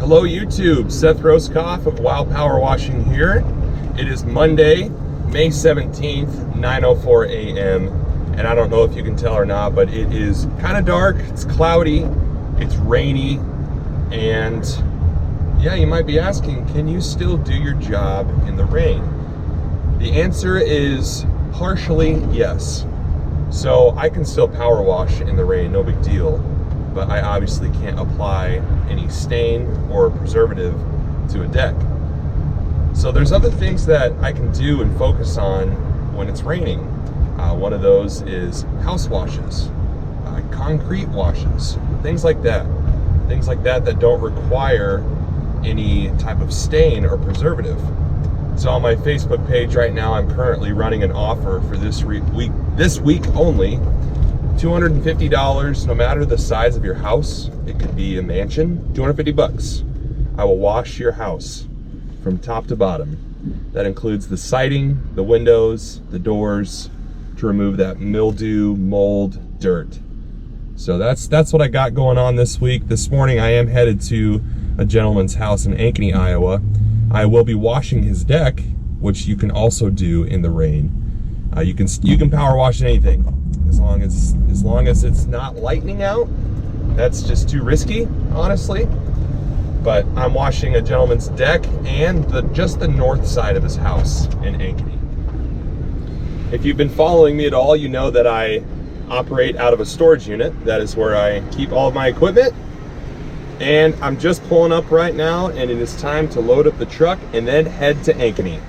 Hello YouTube, Seth Roskoff of Wild Power Washing here. It is Monday, May 17th, 9:04 a.m. And I don't know if you can tell or not, but it is kind of dark, it's cloudy, it's rainy, and yeah, you might be asking, can you still do your job in the rain? The answer is partially yes. So I can still power wash in the rain, no big deal, but I obviously can't apply any stain or preservative to a deck. So there's other things that I can do and focus on when it's raining. One of those is house washes, concrete washes, things like that. Things like that that don't require any type of stain or preservative. So on my Facebook page right now, I'm currently running an offer for this week only. $250, no matter the size of your house. It could be a mansion, $250. I will wash your house from top to bottom. That includes the siding, the windows, the doors, to remove that mildew, mold, dirt. So that's what I got going on this week. This morning I am headed to a gentleman's house in Ankeny, Iowa. I will be washing his deck, which you can also do in the rain. You can power wash anything. As long as it's not lightning out. That's just too risky, honestly. But I'm washing a gentleman's deck and just the north side of his house in Ankeny. If you've been following me at all, you know that I operate out of a storage unit. That is where I keep all of my equipment. And I'm just pulling up right now, and it is time to load up the truck and then head to Ankeny.